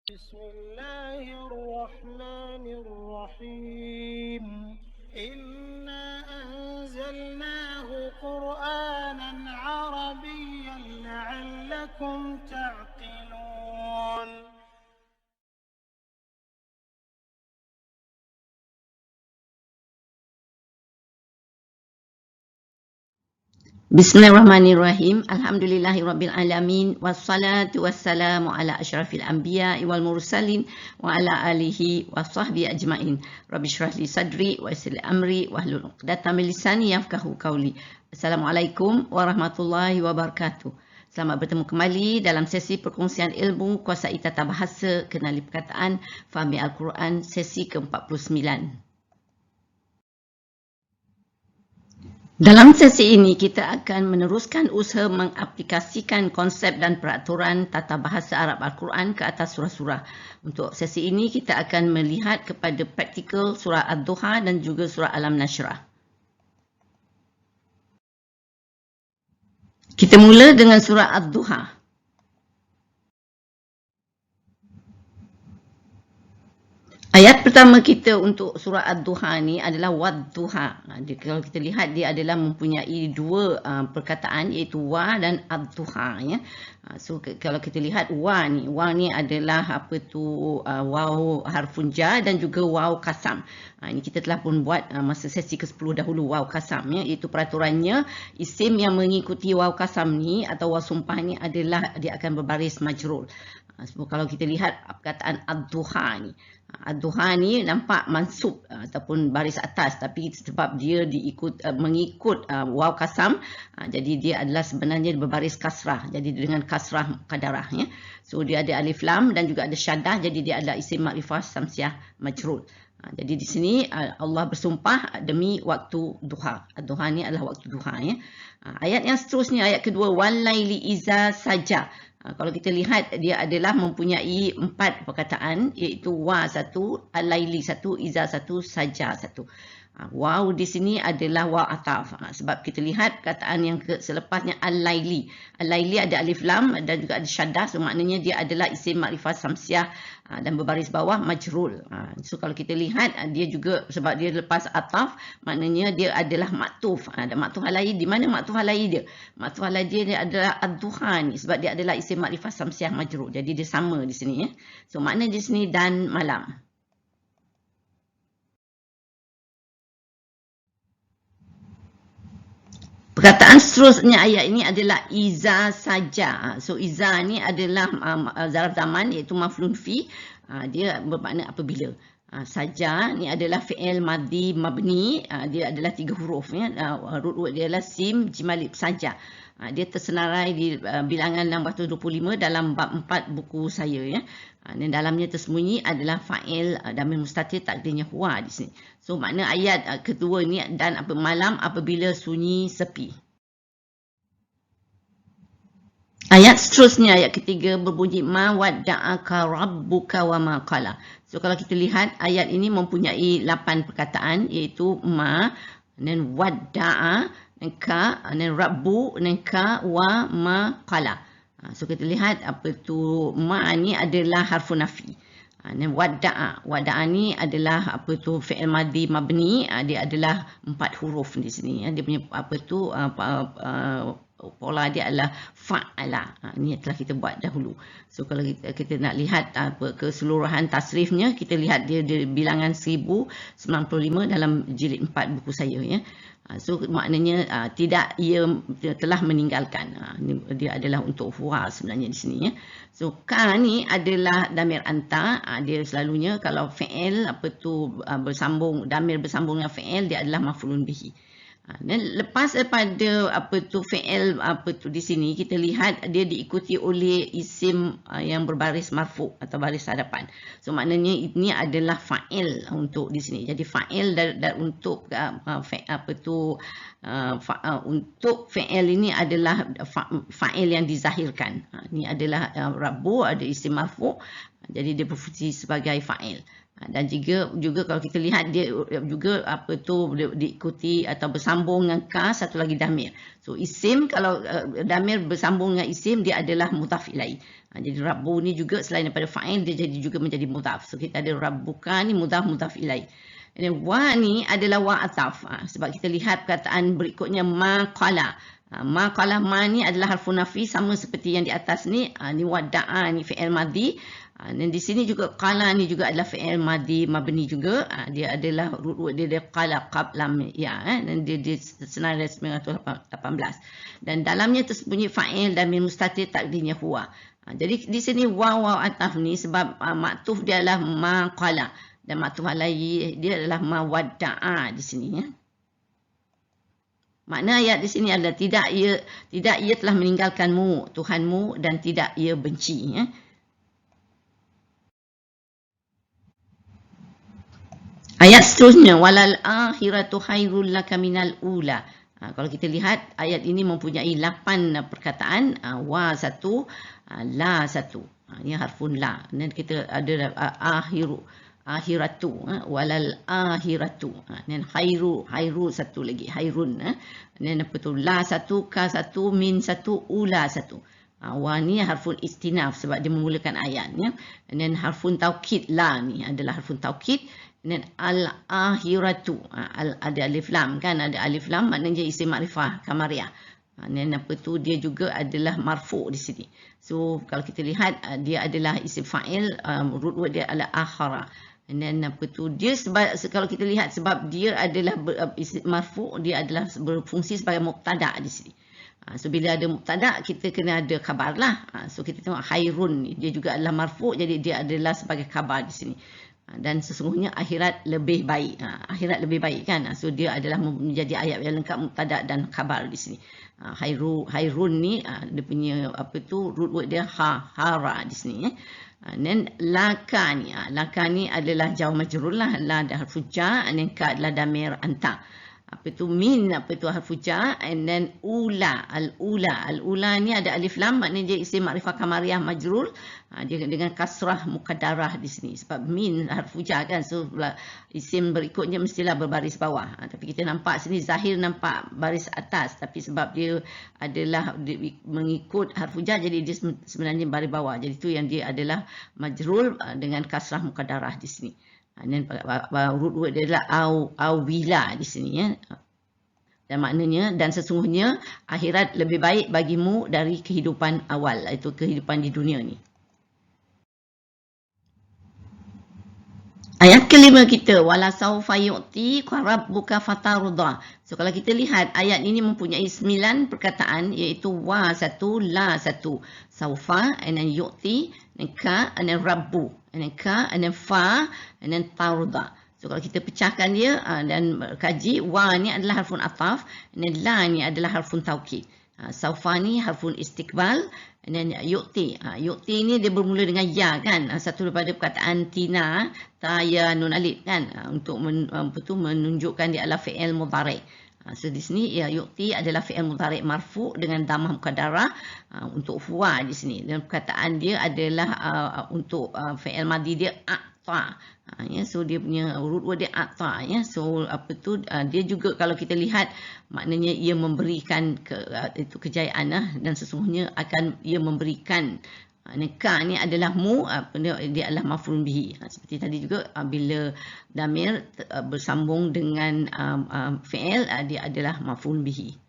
بسم الله الرحمن الرحيم إنا أنزلناه قرآنا عربيا لعلكم تعقلون. Bismillahirrahmanirrahim. Alhamdulillahirabbil alamin wassalatu wassalamu ala asyrafil anbiya'i wal mursalin wa ala alihi washabbihi ajmain. Rabbi shrah li sadri wa yassir li amri wahlul 'uqdatam min lisani yafqahu qawli. Assalamualaikum warahmatullahi wabarakatuh. Selamat bertemu kembali dalam sesi perkongsian ilmu kuasai tata bahasa, kenali perkataan, fahami Al-Quran sesi ke-49. Dalam sesi ini, kita akan meneruskan usaha mengaplikasikan konsep dan peraturan tata bahasa Arab Al-Quran ke atas surah-surah. Untuk sesi ini, kita akan melihat kepada praktikal surah Ad-Duha dan juga surah Alam-Nashrah. Kita mula dengan surah Ad-Duha. Ayat pertama kita untuk surah Ad-Duha ni adalah Wad-Duha. Kalau kita lihat, dia adalah mempunyai dua perkataan, iaitu Wa dan Ad-Duha. Ya. So kalau kita lihat Wa ni adalah waw harfun jar dan juga waw kasam. Ini kita telah pun buat masa sesi ke-10 dahulu, waw kasam. Ya. Iaitu peraturannya, isim yang mengikuti waw kasam ni atau waw sumpah ni adalah dia akan berbaris majrur. So, kalau kita lihat perkataan Ad-Duha ni, Ad-Duha ni nampak mansub ataupun baris atas, tapi sebab dia mengikut waw kasam, jadi dia adalah sebenarnya berbaris kasrah, jadi dengan kasrah qadarah. Ya. So dia ada alif lam dan juga ada syaddah, jadi dia adalah isim makrifah samsiah majrur. Jadi di sini Allah bersumpah demi waktu duha. Ad-Duha ni adalah waktu duha. Ya. Ayat yang seterusnya, ayat kedua, wal-laili iza saja. Kalau kita lihat, dia adalah mempunyai 4 perkataan, iaitu wa satu, al-laili satu, iza satu, saja satu. Waw di sini adalah waw ataf. Sebab kita lihat perkataan yang selepasnya al-laili. Al-laili ada alif lam dan juga ada syaddah. So maknanya dia adalah isim makrifah samsiah dan berbaris bawah majrul. So kalau kita lihat, dia juga sebab dia lepas ataf, maknanya dia adalah maktuf. Dan maktuf alaihi, di mana maktuf alaihi dia? Maktuf alaihi dia adalah ad-duha ni, sebab dia adalah isim makrifah samsiah majrul. Jadi dia sama di sini. Ya. So makna di sini dan malam. Perkataan seterusnya ayat ini adalah iza saja. So iza ni adalah zarf zaman, iaitu maf'ulun fi. Dia bermakna apabila. Saja ni adalah fi'il madhi mabni. Dia adalah 3 huruf. Ya. Root word dia adalah sim jimalib saja. Dia tersenarai di bilangan 625 dalam bab 4 buku saya. Ya. Dan dalamnya tersembunyi adalah fa'il dhamir mustatir takdirnya huwa di sini. So makna ayat kedua ni, dan malam apabila sunyi sepi. Ayat seterusnya, ayat ketiga berbunyi ma wadda'aka rabbuka wa ma qala. So kalau kita lihat, ayat ini mempunyai 8 perkataan, iaitu ma, dan wadda'a, dan ka, dan rabbu, dan ka, wa ma qala. So kita lihat ma ni adalah harfun nafi. Dan wada'a ni adalah fi'il madhi mabni. Dia adalah 4 huruf di sini. Dia punya pola dia adalah fa'ala. Ini telah kita buat dahulu. So kalau kita nak lihat keseluruhan tasrifnya, kita lihat dia bilangan 1095 dalam jilid 4 buku saya. Ya. So maknanya tidak ia telah meninggalkan. Dia adalah untuk huwa sebenarnya di sini. Ya. So ka ni adalah damir anta. Dia selalunya kalau fi'il bersambung, damir bersambung dengan fi'il, dia adalah maf'ulun bihi. Dan lepas daripada fi'il di sini, kita lihat dia diikuti oleh isim yang berbaris marfu atau baris hadapan. So maknanya ini adalah fa'il untuk di sini. Jadi fa'il dan untuk untuk fi'il ini adalah fa'il yang dizahirkan. Ini adalah rabbu, ada isim marfu. Jadi dia berfungsi sebagai fa'il. Dan juga kalau kita lihat dia juga diikuti atau bersambung dengan ka, satu lagi damir. So isim, kalau damir bersambung dengan isim, dia adalah mudhaf ilaih. Jadi rabbu ni juga selain daripada fa'il, dia jadi juga menjadi mudhaf. So kita ada rabbuka ni mudhaf ilaih. Dan wa ni adalah wa ataf. Sebab kita lihat perkataan berikutnya ma qala. Ma qala, ma ni adalah harfun nafi, sama seperti yang di atas ni. Ni wada'a, ni fi'il madhi. Dan di sini juga qala ni juga adalah fi'il madhi mabni juga. Dia adalah root word dia qala qablam ya, dan dia senarai 918. Dan dalamnya tersembunyi fa'il dan min mustatir takdirnya huwa. Jadi di sini waw ataf ni sebab maktuf dia adalah ma qala dan maktuf alaihi dia adalah ma wada'a di sini ya. Makna ayat di sini adalah tidak ia telah meninggalkanmu Tuhanmu dan tidak ia benci ya. Ayat seterusnya, walal akhiratu khairul laka minal ula. Kalau kita lihat ayat ini mempunyai 8 perkataan, wa satu, la satu. Ini harfun la. Dan kita ada akhiratu, walal akhiratu. Dan khairu satu lagi, khairun. Dan apa tu, la satu, ka satu, min satu, ula satu. Wa ni harfun istinaf sebab dia memulakan ayatnya. Dan harfun taukid, la ni adalah harfun taukid. Dan al-akhiratu, ada alif lam kan, ada alif lam maknanya isim makrifah kamariyah. Dan apa tu, dia juga adalah marfu di sini. So kalau kita lihat dia adalah isim fa'il, root word dia adalah akhara. Dan apa tu, dia sebab kalau kita lihat sebab dia adalah isim marfu, dia adalah berfungsi sebagai mubtada di sini. So bila ada mubtada, kita kena ada khabar lah. So kita tengok khairun ni, dia juga adalah marfu, jadi dia adalah sebagai khabar di sini. Dan sesungguhnya akhirat lebih baik. Akhirat lebih baik kan. So dia adalah menjadi ayat yang lengkap mubtada dan khabar di sini. Khairun ni dia punya apa tu, root word dia hara di sini. Dan laka ni adalah jawab majrur lah. La dah harfu jar, dan ka adalah damir anta. Apa tu min, apa tu harfu jar, and then al-ula ni ada alif lam, maknanya dia isim makrifah kamariyah majrur. Dia dengan kasrah muqaddarah di sini sebab min harfu jar kan, so isim berikutnya mestilah berbaris bawah. Tapi kita nampak sini zahir nampak baris atas, tapi sebab dia adalah mengikut harfu jar, jadi dia sebenarnya baris bawah. Jadi itu yang dia adalah majrur dengan kasrah muqaddarah di sini. Dan root word dia adalah awila di sini ya. Dan maknanya, dan sesungguhnya akhirat lebih baik bagimu dari kehidupan awal, iaitu kehidupan di dunia ni. Ayat kelima kita, wala saufa yu'ti rabbuka fatarda. So kalau kita lihat ayat ini mempunyai 9 perkataan, iaitu wa satu, la satu, saufa, and then yu'ti, and ka, and then rabbu, and then ka, and then fa, and then tarda. So kalau kita pecahkan dia dan kaji, wa ni adalah harfun ataf, and then la ni adalah harfun taukid. Saufa ni harfun istiqbal, and then yu'ti. Yu'ti ni dia bermula dengan ya kan, satu daripada perkataan tina, ta, ya, nun, alif kan, untuk menunjukkan dia adalah fi'il mudhari'. So di sini ya, yu'ti adalah fi'il mudhari' marfu dengan dhammah muqaddarah untuk huwa di sini. Dan perkataan dia adalah untuk fi'il madhi dia a'ta. Ya, so dia punya root word dia a'ta ya. So apa tu, dia juga kalau kita lihat maknanya ia memberikan itu kejayaan dan sesungguhnya akan ia memberikan. Ka ni adalah dia adalah maf'ul bihi. Seperti tadi juga bila damir bersambung dengan fi'il, dia adalah maf'ul bihi.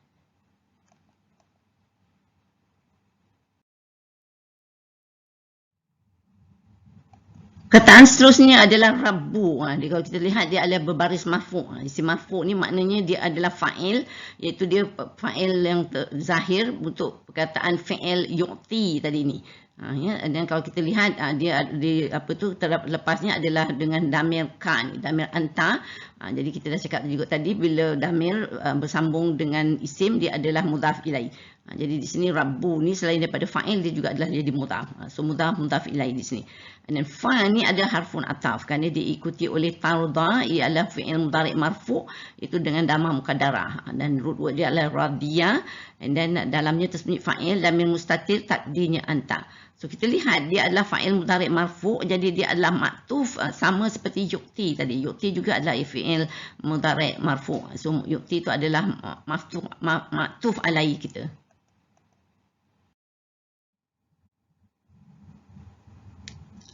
Kataan seterusnya adalah rabbu. Kalau kita lihat dia adalah berbaris marfu'. Isim marfu' ni maknanya dia adalah fa'il, iaitu dia fa'il yang zahir untuk perkataan fi'il yu'ti tadi ni. Ya, dan kalau kita lihat dia apa tu lepasnya adalah dengan damir ka ni, damir anta. Jadi kita dah cakap juga tadi bila damir bersambung dengan isim dia adalah mudhaf ilaih. Jadi di sini Rabbu ni selain daripada fa'il dia juga adalah jadi mudhaf. So mudhaf ilaih di sini. Dan fa ni ada harfun ataf kerana diikuti oleh tarda ialah fi'il mudhari' marfu' itu dengan dhamma muqaddarah. Dan root word dia adalah radiyah, dan dalamnya tersembunyi fa'il damir mustatir takdirnya anta. So kita lihat dia adalah fa'il mudhari' marfu', jadi dia adalah maktuf sama seperti yukti tadi. Yukti juga adalah fi'il mudhari' marfu'. So yukti itu adalah maktuf alai kita.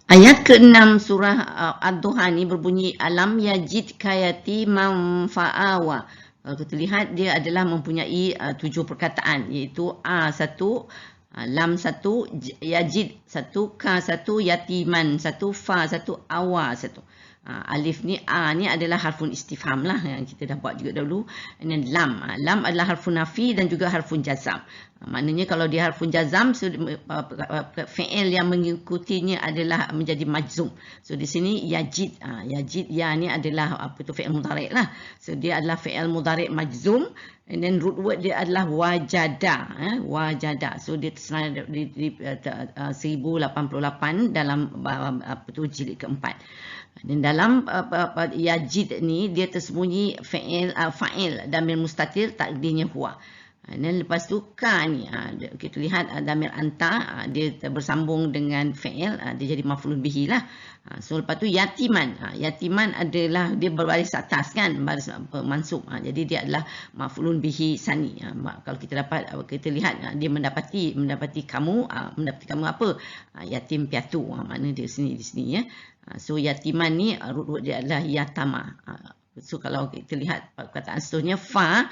Ayat ke-6 surah Ad-Duha ni berbunyi alam yajid kayati manfa'awa. Kalau kita lihat dia adalah mempunyai 7 perkataan, iaitu A1, lam 1, yajid 1, ka 1, yatiman 1, fa 1, awa 1. Alif ni, A ni adalah harfun istifham lah yang kita dah buat juga dahulu. Dan lam adalah harfun nafi dan juga harfun jazam. Maknanya kalau dia harfun jazam, so, fi'il yang mengikutinya adalah menjadi majzum. So di sini yajid, yajid ya ni adalah fi'il mudhari' lah. So dia adalah fi'il mudhari' majzum, and then root word dia adalah wajada, wajada. So dia terserah di 1088 dalam jilid keempat. Dan dalam yajid ni dia tersembunyi fa'il damir mustatir takdirnya huwa. Dan lepas tu ka ni kita lihat damir anta dia bersambung dengan fi'il, dia jadi maf'ulun bihi lah. So lepas tu yatiman, yatiman adalah dia berbaris atas kan, baris mansub. Jadi dia adalah maf'ulun bihi sani. Kalau kita dapat kita lihat dia mendapati kamu, mendapati kamu apa? Yatim piatu. Makna dia di sini ya. So yatiman ni root word dia adalah yatama. So kalau kita lihat perkataan seterusnya fa,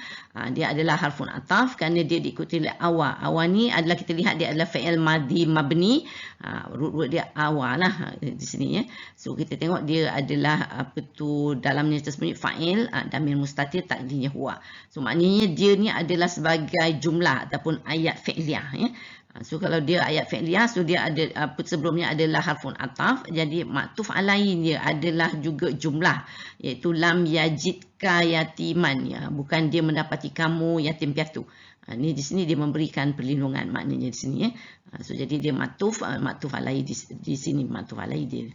dia adalah harfun ataf kerana dia diikuti oleh awa. Awa ni adalah kita lihat dia adalah fi'il madhi mabni. Root word dia awa lah di sini ya. So kita tengok dia adalah dalamnya tersembunyi fa'il damir mustatir takdirnya huwa. So maknanya dia ni adalah sebagai jumlah ataupun ayat fi'liyah ya. So kalau dia ayat fi'liyah, so dia ada sebelumnya adalah harfun ataf, jadi maktuf alai dia adalah juga jumlah, iaitu lam yajidka yatiman ya, bukan dia mendapati kamu yatim piatu. Ni di sini dia memberikan perlindungan maknanya di sini ya. So jadi dia maktuf alai di sini maktuf alai dia.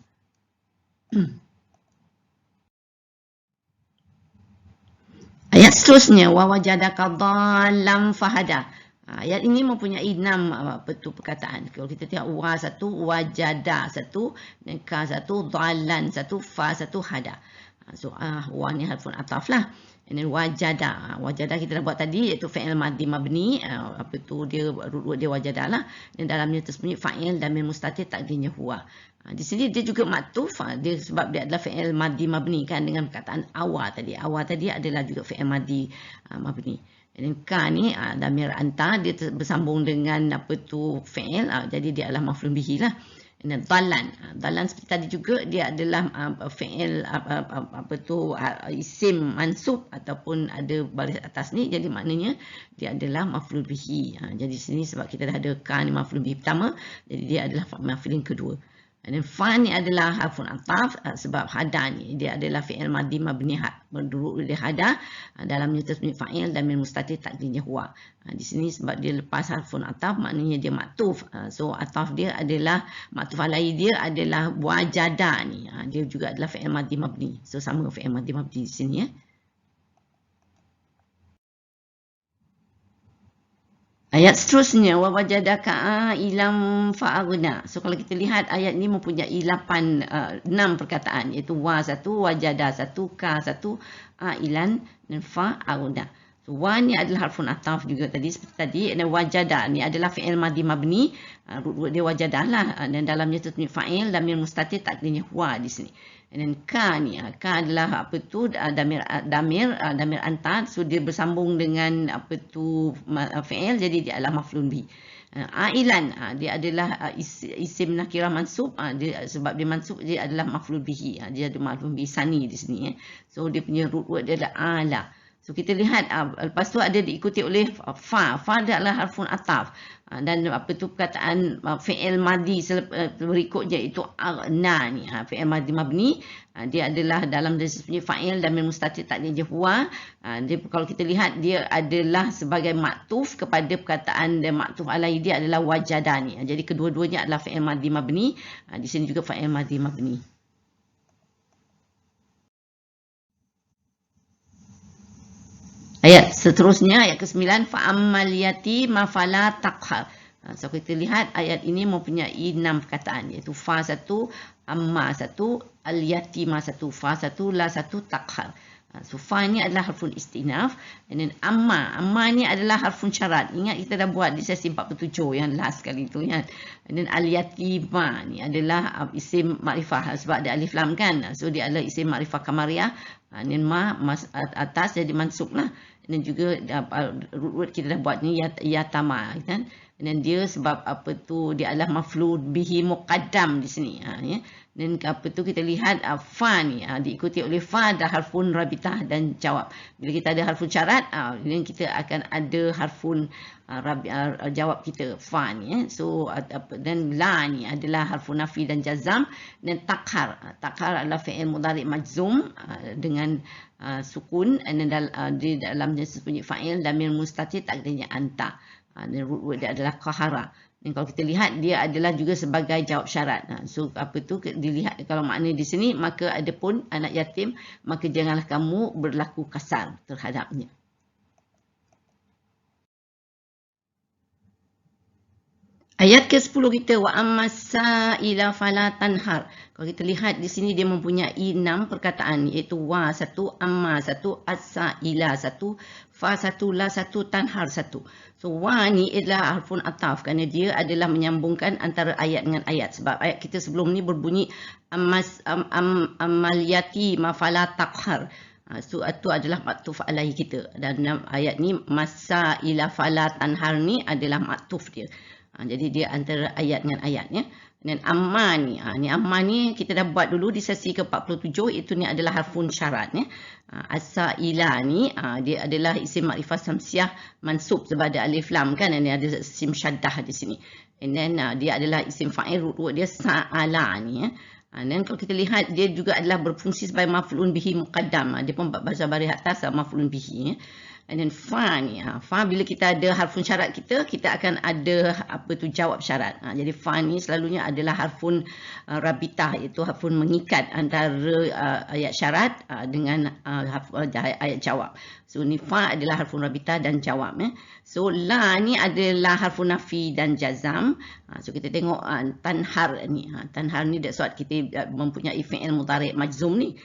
Ayat seterusnya wa wajadaka dhallan fahada. Ayat ini mempunyai 6 perkataan. Kalau kita tengok wa 1, wajada 1, dan ka 1, dhalan 1, fa 1, hada. So wa ni harfun ataf lah. And then wajada. Wajada kita dah buat tadi iaitu fi'il madhi mabni. Dia root word dia wajada lah. Dan dalamnya tersembunyi fa'il damir mustatir takdirnya huwa. Di sini dia juga maktuf, dia sebab dia adalah fi'il madhi mabni kan dengan perkataan awa tadi. Awa tadi adalah juga fi'il madhi mabni. Dan ka ni damir anta dia bersambung dengan fi'il, jadi dia adalah maf'ulun bihi lah. Dan dalan seperti tadi juga dia adalah fi'il isim mansub ataupun ada baris atas ni, jadi maknanya dia adalah maf'ulun bihi. Jadi sini sebab kita dah ada ka ni maf'ulun bihi pertama, jadi dia adalah maf'ulun kedua. Dan fa ni adalah harfun ataf sebab hada ni dia adalah fi'il madhi mabni berduruk oleh hada, dalamnya tersembunyi fa'il damir mustatir takdirnya huwa. Di sini sebab dia lepas harfun ataf maknanya dia maktuf. So ataf dia adalah maktuf alai dia adalah wajada ni. Dia juga adalah fi'il madhi mabni. So sama fi'il madhi mabni di sini ya. Ayat seterusnya wa wajadaka ilam fa'aghna. So kalau kita lihat ayat ni mempunyai 6 perkataan, iaitu wa 1, wajada 1, ka 1, ilan dan fa'aghna. So wa ni adalah harfun ataf juga tadi seperti tadi, dan wajada ni adalah fi'il madhi mabni, root word dia wajadah lah, dan dalamnya tersembunyi fa'il damir mustatir takdirnya huwa di sini. Dan ka ni, ka adalah damir anta, so dia bersambung dengan fi'il, jadi dia adalah maf'ulun bihi. Ailan dia adalah isim nakirah mansub, sebab dia mansub dia adalah maf'ulun bihi, dia ada maf'ulun bihi sani di sini. So dia punya root word dia adalah ala. So kita lihat lepas tu ada diikuti oleh fa. Fa adalah harfun ataf. Dan apa tu perkataan fi'il madi berikutnya itu na ni. Fi'il madi mabni dia adalah dalam segi fa'il dan mustatir takdirnya huwa. Dia kalau kita lihat dia adalah sebagai maktuf kepada perkataan dan maktuf alaihi dia adalah wajadani. Jadi kedua-duanya adalah fi'il madi mabni. Di sini juga fi'il madi mabni. Ayat seterusnya, ayat ke-9, fa'ammal yatima fala taqhar. So kita lihat ayat ini mempunyai 6 perkataan, iaitu fa 1, amma 1, al yatima 1, fa 1, la 1, taqhar. So fa ni adalah harfun istinaf, and then amma ni adalah harfun syarat. Ingat kita dah buat di sesi 47 yang last kali tu kan. And then al yatima ni adalah isim makrifah sebab ada alif lam kan. So dia adalah isim makrifah kamariyah. Ni atas jadi mansub lah. Dan juga root kita dah buat ni yatama kan. Dan dia sebab apa tu dia adalah maf'ul bihi muqaddam di sini ya. Dan apa tu kita lihat fa ni diikuti oleh fa dan harfun rabitah dan jawab. Bila kita ada harfun syarat dan kita akan ada harfun jawab kita fa ni ya. So dan la ni adalah harfun nafi dan jazam, dan takhar adalah fi'il mudhari' majzum dengan sukun, dan di dalamnya bunyi fa'il damir mustatir takdirnya anta. Dan root word dia adalah qahara. Dan kalau kita lihat dia adalah juga sebagai jawab syarat. So apa tu dilihat kalau makna di sini, maka ada pun anak yatim, maka janganlah kamu berlaku kasar terhadapnya. Ayat ke-10 kita, wa ammas-sa'ila fala tanhar. Kalau kita lihat di sini dia mempunyai 6 perkataan, iaitu wa 1, amma 1, as-sa'ila 1, fa 1, la 1, tanhar 1. So wa ni adalah harfun ataf kerana dia adalah menyambungkan antara ayat dengan ayat. Sebab ayat kita sebelum ni berbunyi ammal yatima fala taqhar. So itu adalah maktuf alaihi kita. Dan ayat ni masa-ila fala tanhar ni adalah maktuf dia. Jadi dia antara ayat dengan ayatnya. Dan amma ni kita dah buat dulu di sesi ke-47, itu ni adalah harfun syarat ya. As-sa'ila ni dia adalah isim makrifah samsiah mansub sebab ada alif lam kan, dan ada isim syaddah di sini. And then dia adalah isim fa'il, root dia sa'ala ni ya. Dan kalau kita lihat dia juga adalah berfungsi sebagai maf'ulun bihi muqaddam. Dia pun bahasa baris atas maf'ulun bihi ya. And then fa ni, fa bila kita ada harfun syarat kita akan ada apa tu jawab syarat. Jadi fa ni selalunya adalah harfun rabitah, iaitu harfun mengikat antara ayat syarat dengan ayat jawab. So ni fa adalah harfun rabitah dan jawab ya. So la ni adalah harfun nafi dan jazam. So kita tengok tanhar ni. Tanhar ni that's what kita mempunyai fi'il mudhari' majzum ni.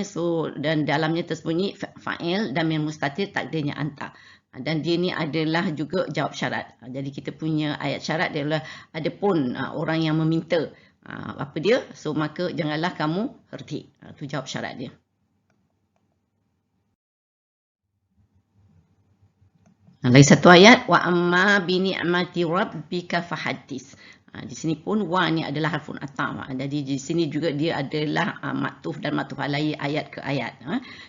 So dan dalamnya tersembunyi fa'il damir mustatir takdirnya anta. Dan dia ni adalah juga jawab syarat. Jadi kita punya ayat syarat dia adalah ada pun orang yang meminta apa dia, so maka janganlah kamu herdik. Itu jawab syarat dia. Lagi satu ayat, wa amma bi ni'mati rabbika fahaddis. Di sini pun wa ni adalah harfun ataf. Jadi di sini juga dia adalah maktuf dan maktuf alaihi ayat ke ayat.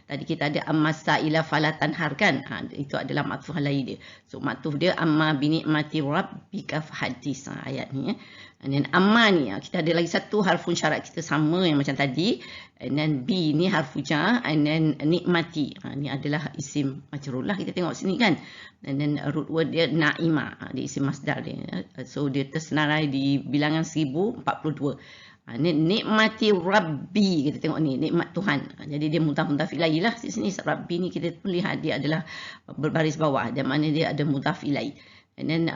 Tadi kita ada amma-sa'ila fala tanhar kan. Itu adalah maktuf alaihi dia. So maktuf dia amma bi ni'mati rabbika fahaddis ayat ni. Dan amma ni kita ada lagi satu harfun syarat kita sama yang macam tadi. And then bi ni harfu jar, and then nikmati. Ni adalah isim majrur lah, kita tengok sini kan. And then root word dia na'ima, dia isim masdar dia. So dia tersenarai di bilangan 1042. Nikmati Rabbi, kita tengok ni nikmat Tuhan. Jadi dia mudhaf ilaih lah di sini. Rabbi ni kita pun lihat dia adalah berbaris bawah, dan mana dia ada mudhaf ilaih. And then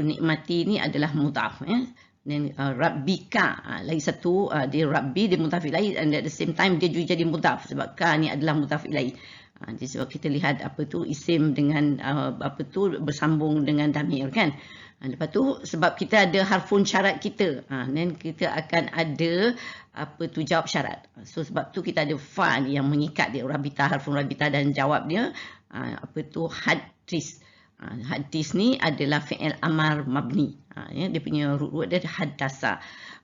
nikmati ni adalah mudhaf ya. Dan Rabbika lagi satu, dia Rabbi, dia mudhaf ilaih, and at the same time dia juga jadi mudhaf sebab ka ni adalah mudhaf ilaih. Jadi sebab kita lihat apa tu isim dengan apa tu bersambung dengan damir kan. Lepas tu sebab kita ada harfun syarat kita, dan kita akan ada apa tu jawab syarat. So sebab tu kita ada fa yang mengikat dia, rabitah, harfun rabitah dan jawab dia apa tu hadis. Hadis ni adalah fi'il amar mabni. Ya, dia punya root word dia haddasa.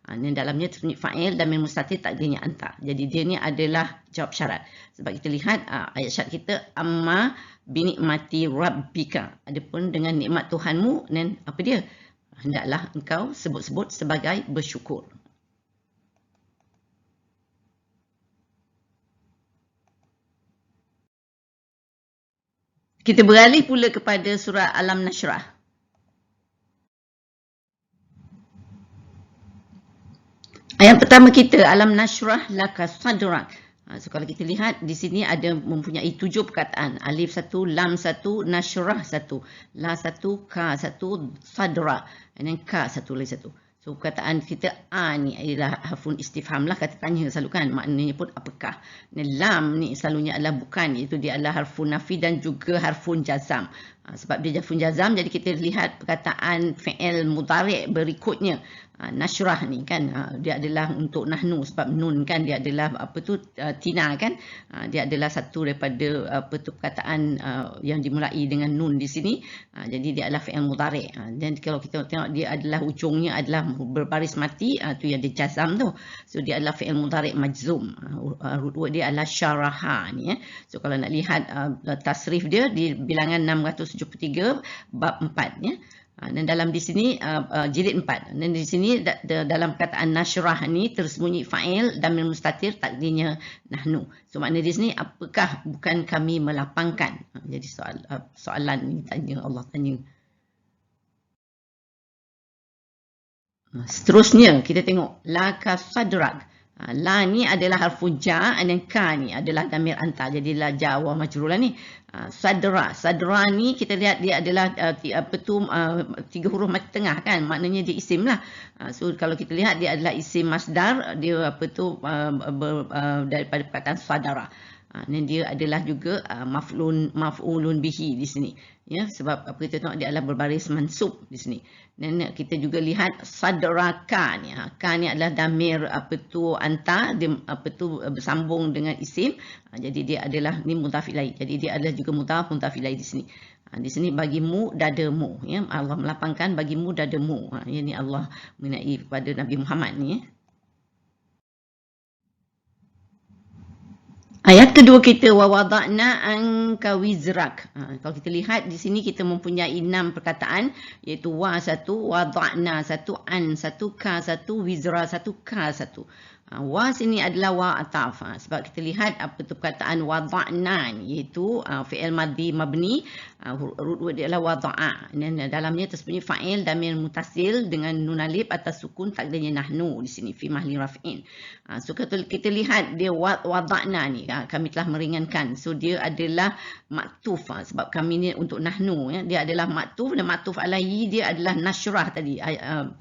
Dan dalamnya terbunyi fa'il damir mustatir takdirnya anta. Jadi dia ni adalah jawab syarat. Sebab kita lihat ayat syarat kita amma binikmati rabbika. Adapun dengan nikmat Tuhanmu, dan apa dia? Hendaklah engkau sebut-sebut sebagai bersyukur. Kita beralih pula kepada surah Alam Nashrah. Ayat pertama kita, Alam Nashrah laka sadrak. So kalau kita lihat di sini ada mempunyai 7 perkataan. Alif 1, lam 1, nashrah 1, la 1, ka 1, sadra, dan ka 1 lagi 1. So perkataan kita ni adalah harfun istifham lah, kata tanya selalu kan, maknanya pun apakah. Dan lam ni selalunya adalah bukan, iaitu dia adalah harfun nafi dan juga harfun jazam. Sebab dia harfun jazam, jadi kita lihat perkataan fi'il mudhari' berikutnya. Nashrah ni kan, dia adalah untuk nahnu, sebab nun kan dia adalah tina kan, dia adalah satu daripada perkataan yang dimulai dengan nun di sini. Jadi dia adalah fi'il mudhari'. Dan kalau kita tengok dia adalah ujungnya adalah berbaris mati, tu yang dia jazam tu. So dia adalah fi'il mudhari' majzum. Root word dia adalah syaraha ni ya. So kalau nak lihat tasrif dia di bilangan 673 bab 4 ya. Dan dalam di sini jilid 4. Dan di sini dalam perkataan nashrah ni tersembunyi fa'il damir mustatir takdirnya nahnu. So makna di sini apakah bukan kami melapangkan. Jadi soalan ni tanya, Allah tanya. Seterusnya kita tengok laka sadrak. La ni adalah harfu ja dan ka ni adalah damir anta. Jadilah ja wa majrur lah ni. Sadra ni kita lihat dia adalah tiga huruf mati tengah kan, maknanya dia isim lah. So kalau kita lihat dia adalah isim masdar, dia daripada perkataan sadara. Dan dia adalah juga maf'ulun bihi di sini. Ya, sebab kita tengok dia adalah berbaris mansub di sini. Dan kita juga lihat sadraka ni. Ka ni adalah damir anta, dia bersambung dengan isim. Jadi dia adalah ni mudhaf ilaih. Jadi dia adalah juga mudhaf ilaih di sini. Di sini bagimu dadamu ya, Allah melapangkan bagimu dadamu. Ini Allah mengenai kepada Nabi Muhammad ni ya. Ayat kedua kita wa wada'na anka wizrak. Kalau kita lihat di sini kita mempunyai 6 perkataan, iaitu wa 1, wada'na 1, an 1, ka 1, wizra 1, ka 1. Wa sini adalah wa ataf. Sebab kita lihat apa tu perkataan wada'na iaitu fi'il madhi mabni, root word dia adalah wada'a. Dan dalamnya tersembunyi fa'il damir mutasil dengan nun alif atas sukun takdirnya nahnu di sini fi mahli raf'in. So kita lihat dia wada'na ni, kami telah meringankan. So dia adalah maktuf, sebab kami ni untuk nahnu ya, dia adalah maktuf, dan maktuf alaihi dia adalah nashrah tadi.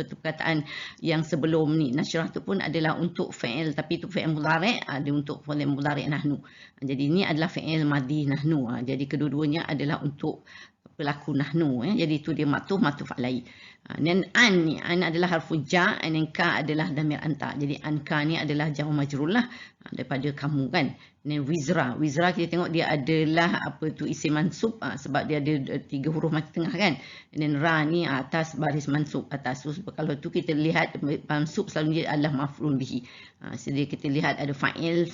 Perkataan yang sebelum ni nashrah tu pun adalah untuk fi'il, tapi itu fi'il mudhari', dia untuk fi'il mudhari' nahnu. Jadi ini adalah fi'il madhi nahnu. Jadi kedua-duanya adalah untuk pelaku nahnu ya. Jadi itu dia maktuf alaihi. Dan an ni, an adalah harfu ja, dan ka adalah damir anta. Jadi an ka ni adalah jar majrur lah daripada kamu kan. Dan wizra kita tengok dia adalah isim mansub, sebab dia ada 3 huruf mati tengah kan. Dan ra ni atas baris mansub atas. So kalau tu kita lihat mansub selalu dia adalah maf'ulun bihi. Jadi kita lihat ada fi'il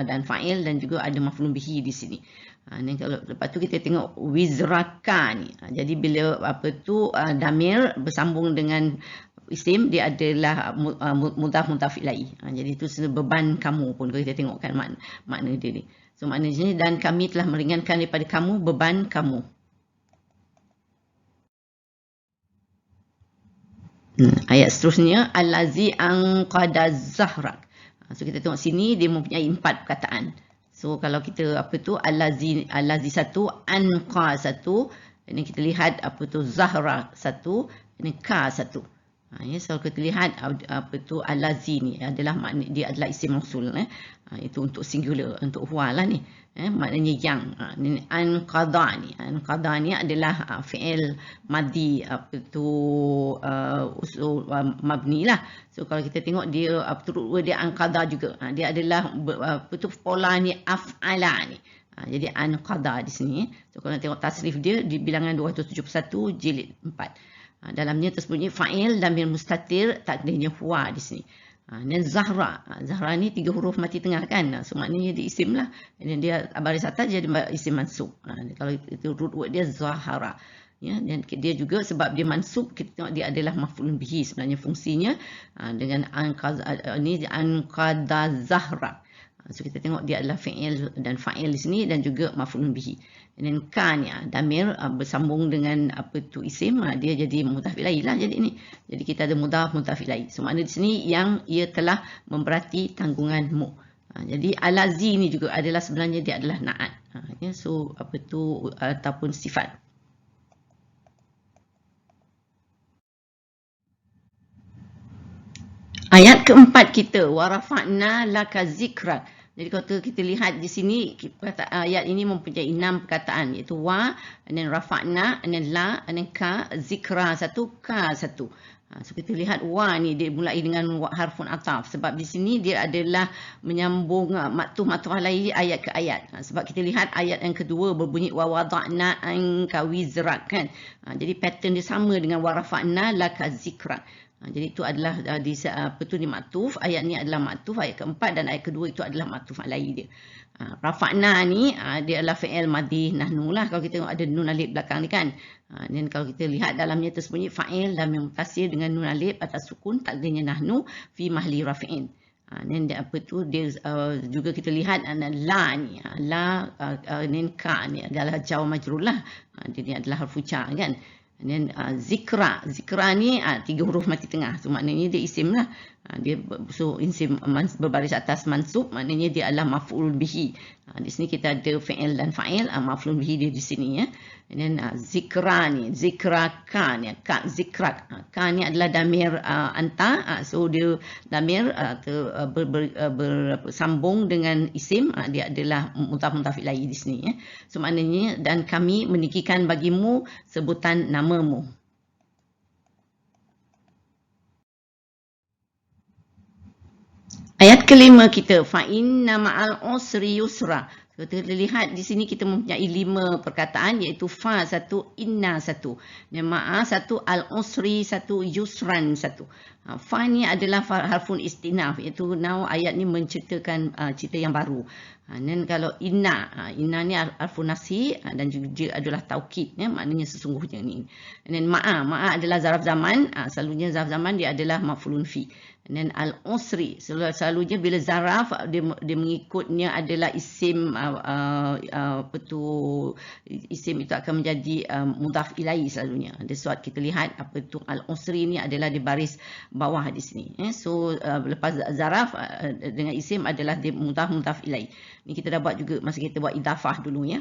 dan fa'il, dan juga ada maf'ulun bihi di sini. Dan kalau lepas tu kita tengok wizraka ni. Jadi bila damir bersambung dengan isim, dia adalah mudhaf ilaih. Jadi itu beban kamu pun kalau kita tengok kan makna dia ni. So makna di sini, dan kami telah meringankan daripada kamu beban kamu. Ayat seterusnya allazi anqada zahrak. So kita tengok sini dia mempunyai 4 perkataan. So kalau kita allazi 1, anqa 1, ini kita lihat zahra 1, ini ka 1. Ya, so kita lihat allazi ni adalah makna dia adalah isim mausul itu untuk singular, untuk huwa lah ni. Maknanya yang. Anqadha ni adalah fi'il madhi usul mabni lah. So kalau kita tengok dia dia anqadha juga. Dia adalah pola ni af'ala ni. Jadi anqadha di sini. So kalau tengok tasrif dia di bilangan 271 jilid 4. Dalamnya tersembunyi fa'il damir mustatir takdirnya huwa di sini. Dan Zahra. Zahra ni 3 huruf mati tengah kan. So maknanya dia isim lah. Dan dia baris atas jadi isim mansub. Kalau itu root word dia Zahara. Ya, dan dia juga sebab dia mansub, kita tengok dia adalah maf'ulun bihi sebenarnya fungsinya dengan anqadha Zahra. So kita tengok dia adalah fi'il dan fa'il di sini dan juga maf'ulun bihi. Dan kan ya damir bersambung dengan apa tu isim, dia jadi mudhaf ilaih lah jadi ni. Jadi kita ada mudhaf ilaih. So makna di sini yang ia telah memberati tanggunganmu. Jadi alazi ni juga adalah sebenarnya dia adalah na'at. Ya, so apa tu ataupun sifat. Ayat keempat kita warafa'na laka zikrak. Jadi kalau kita lihat di sini ayat ini mempunyai 6 perkataan iaitu wa, dan rafa'na, dan la, dan ka, zikra satu, ka satu. So kita lihat wa ni dia mulai dengan harfun ataf sebab di sini dia adalah menyambung maktuf alaihi ayat ke ayat. Sebab kita lihat ayat yang kedua berbunyi wa wada'na anka wizrak kan. Jadi pattern dia sama dengan warafa'na laka zikrak. Jadi itu adalah di maktuf, ayat ni adalah maktuf, ayat keempat dan ayat kedua itu adalah maktuf alaihi dia. Rafa'na ni dia adalah fi'il madhi nahnu lah kalau kita tengok ada nun alif belakang ni kan. Dan kalau kita lihat dalamnya tersembunyi fa'il dan mutasir dengan nun alif atas sukun takdirnya nahnu fi mahli rafi'in. Dan apa tu dia juga kita lihat la ni nen ka ni adalah jaw majrur lah. Dia ni adalah harfu jar kan. Dan zikra ni 3 huruf mati tengah. So maknanya dia isim lah. Dia so isim berbaris atas mansub, maknanya dia adalah maf'ul bihi. Di sini kita ada fi'il dan fa'il, maf'ul bihi dia di sini ya. Dan zikra ni, zikraka ni, ka zikrak. Ka ni adalah damir anta, so dia damir bersambung dengan isim, dia adalah mudhaf ilaih di sini ya. So maknanya dan kami meninggikan bagimu sebutan namamu. Ayat kelima kita fa inna ma'al usri yusra. Kita lihat di sini kita mempunyai 5 perkataan iaitu fa satu, inna satu, dan ma'a satu, al usri satu, yusran satu. Fa ni adalah harfun istinaf iaitu now ayat ni menceritakan cerita yang baru. Dan kalau inna ni harfun nasi dan juga dia adalah taukid ya, maknanya sesungguhnya ni. Dan ma'a adalah zaraf zaman, selalunya zaraf zaman dia adalah maf'ulun fi. Dan al-usri selalunya bila zaraf dia mengikutnya adalah isim isim itu akan menjadi mudhaf ilaih selalunya. That's what kita lihat apa tu al-usri ni adalah di baris bawah di sini. So lepas zaraf dengan isim adalah dia mudhaf ilaih. Ni kita dah buat juga masa kita buat idafah dulu ya.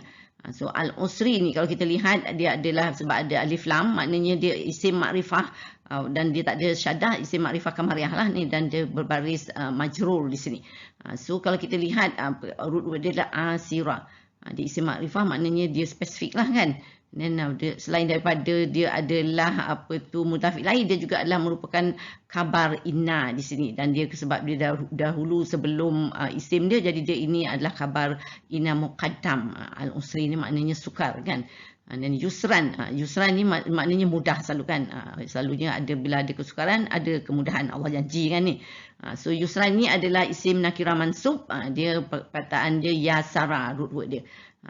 So al-usri ni kalau kita lihat dia adalah sebab ada alif lam, maknanya dia isim makrifah dan dia tak ada syaddah, isim makrifah kamariyah lah ni, dan dia berbaris majrur di sini. So kalau kita lihat root word dia adalah asira. Dia isim makrifah maknanya dia spesifik lah kan. Dan selain daripada dia adalah mudhaf ilaih, dia juga adalah merupakan khabar inna di sini, dan dia sebab dia dahulu sebelum isim dia, jadi dia ini adalah khabar inna muqaddam. Al-usri ni maknanya sukar kan. Dan yusran ni maknanya mudah selalu kan. Selalunya ada bila ada kesukaran ada kemudahan, Allah janji kan ni. So yusran ni adalah isim nakirah mansub, dia perkataan dia yasara root word dia.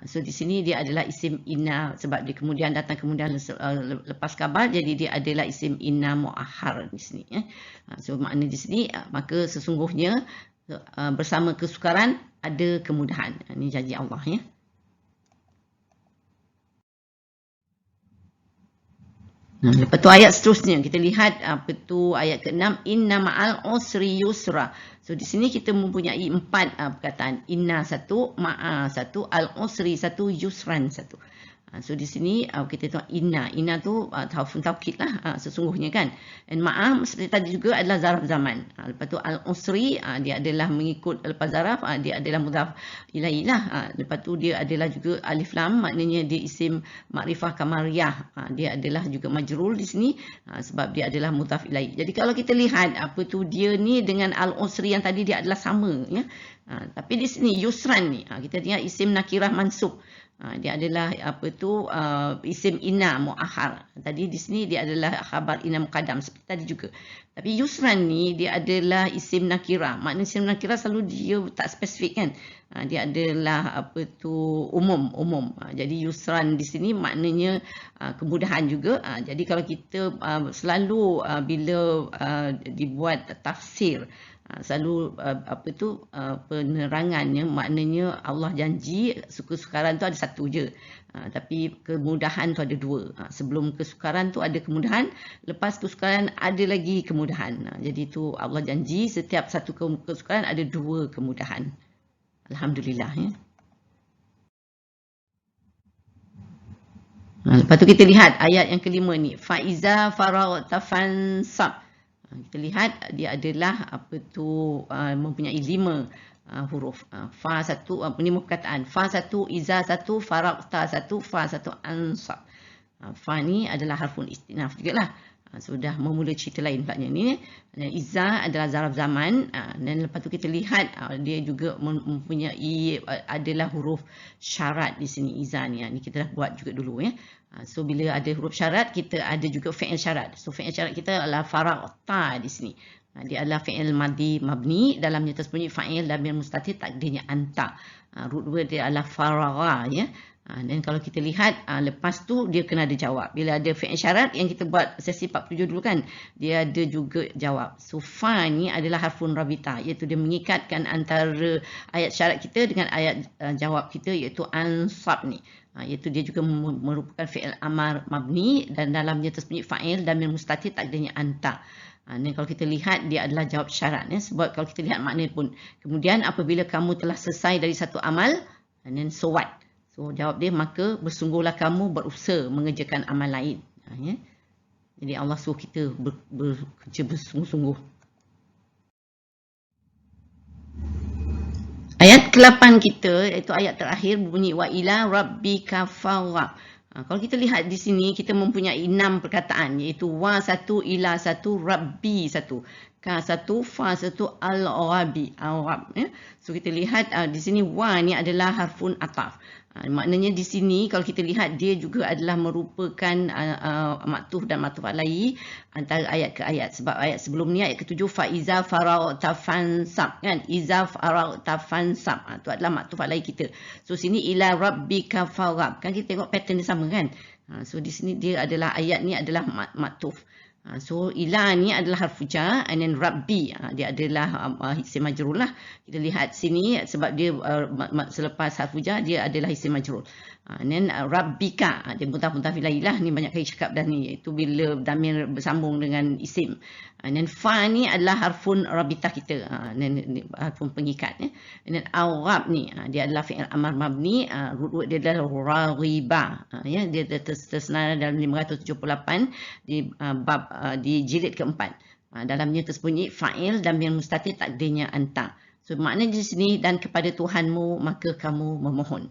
So di sini dia adalah isim inna sebab dia kemudian datang kemudian lepas khabar, jadi dia adalah isim inna muahhar di sini ya. So makna di sini maka sesungguhnya bersama kesukaran ada kemudahan. Ini janji Allah ya. Lepas tu ayat seterusnya kita lihat ayat ke-6 inna ma'al usri yusra. So di sini kita mempunyai 4 perkataan, inna satu, ma'a satu, al usri satu, yusran satu. So di sini kita tengok inna tu harfun taukid lah sesungguhnya kan. Dan ma'a seperti tadi juga adalah zaraf zaman. Lepas tu al usri dia adalah mengikut lepas zaraf, dia adalah mudhaf ilaih lah. Lepas tu dia adalah juga alif lam, maknanya dia isim makrifah kamariyah. Dia adalah juga majrur di sini sebab dia adalah mudhaf ilaih. Jadi kalau kita lihat dia ni dengan al usri yang tadi dia adalah sama ya. Tapi di sini yusran ni kita lihat isim nakirah mansub. Dia adalah isim inna mu'akhar. Tadi di sini dia adalah khabar inna muqaddam seperti tadi juga. Tapi yusran ni dia adalah isim nakirah. Makna isim nakirah selalu dia tak spesifik kan. Dia adalah umum. Jadi yusran di sini maknanya kemudahan juga. Jadi kalau kita selalu bila dibuat tafsir, selalu penerangannya maknanya Allah janji kesukaran tu ada satu je, tapi kemudahan tu ada dua. Sebelum kesukaran tu ada kemudahan, lepas kesukaran ada lagi kemudahan. Jadi tu Allah janji setiap satu kesukaran ada dua kemudahan. Alhamdulillah ya. Lepas tu kita lihat ayat yang kelima ni, faiza faraghta fansab. Kita lihat dia adalah mempunyai 5 huruf. Fa satu, ini perkataan. Fa satu, iza satu, faraghta satu, fa satu, ansab. Fa ni adalah harfun istinaf juga lah. Sudah memula cerita lain pula ni. Iza adalah zaraf zaman. Dan lepas tu kita lihat dia juga mempunyai adalah huruf syarat di sini. Iza ni. Ni kita dah buat juga dulu ya. So bila ada huruf syarat, kita ada juga fi'il syarat. So fi'il syarat kita adalah faraghta di sini. Dia adalah fi'il madhi mabni, dalamnya tersembunyi fa'il dhamir mustatir, takdirnya anta. Root word dia adalah faragha ya. Dan kalau kita lihat lepas tu dia kena ada jawab. Bila ada fi'il syarat yang kita buat sesi 47 dulu kan, dia ada juga jawab. So fa ni adalah harfun rabita, iaitu dia mengikatkan antara ayat syarat kita dengan ayat jawab kita, iaitu ansab ni. Iaitu dia juga merupakan fi'il amar mabni dan dalamnya tersembunyi fa'il dhamir mustatir, takdirnya anta. Dan kalau kita lihat dia adalah jawab syarat ya. Sebab kalau kita lihat makna pun, kemudian apabila kamu telah selesai dari satu amal, then so what? So jawab dia, maka bersungguhlah kamu berusaha mengerjakan amal lain ya. Jadi Allah suruh kita bekerja bersungguh-sungguh. Ayat ke-8 kita, iaitu ayat terakhir, berbunyi wa ila rabbika farghab. Kalau kita lihat di sini, kita mempunyai 6 perkataan, iaitu wa satu, ila satu, rabbi satu, ka satu, fa satu, al-rabi, al-rab ya. So kita lihat di sini wa ni adalah harfun ataf. Maknanya di sini kalau kita lihat dia juga adalah merupakan maktuf dan maktuf alaihi antara ayat ke ayat. Sebab ayat sebelum ni ayat ke-7 faiza faraghta fansab kan, iza faraghta fansab. Itu adalah maktuf alaihi kita. So sini ila rabbika farghab. Kan kita tengok pattern dia sama kan. So di sini dia adalah ayat ni adalah maktuf. So ila ni adalah harfu jar, and then rabbi dia adalah isim majrur lah. Kita lihat sini sebab dia selepas harfu jar dia adalah isim majrur. And then rabbika dia muntah-muntah filailah, ni banyak kali cakap dah ni, iaitu bila damir bersambung dengan isim. And then fa ni adalah harfun rabitah kita, then harfun pengikat ya. And then al-rab ni dia adalah fi'il amar mabni, root word dia adalah raghiba ya. Dia tersenara dalam 578 di bab di jilid keempat. Dalamnya tersembunyi fa'il dhamir mustatir, takdirnya anta. So makna di sini, dan kepada Tuhanmu maka kamu memohon.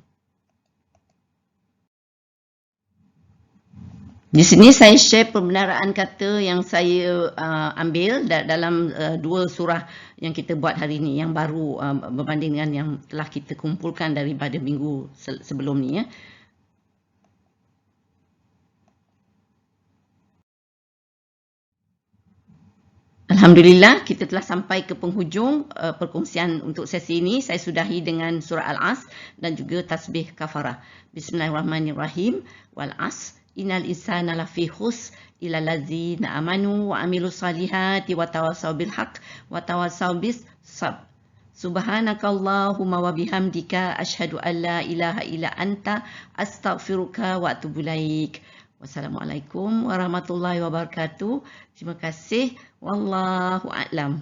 Di sini saya share pembenaraan kata yang saya ambil dalam 2 surah yang kita buat hari ini, yang baru berbanding dengan yang telah kita kumpulkan daripada minggu sebelum ni ya. Alhamdulillah, kita telah sampai ke penghujung perkongsian untuk sesi ini. Saya sudahi dengan surah Al-Asr dan juga tasbih kafarah. Bismillahirrahmanirrahim. Wal asr innal insana lafi khusr illa allazina amanu wa amilus salihati wa tawasaw bil haqq wa tawasaw bis sabr. Subhanakallahumma wa bihamdika asyhadu an la ilaha illa anta astaghfiruka wa atubu ilaik. Wassalamualaikum warahmatullahi wabarakatuh. Terima kasih. Wallahu a'lam.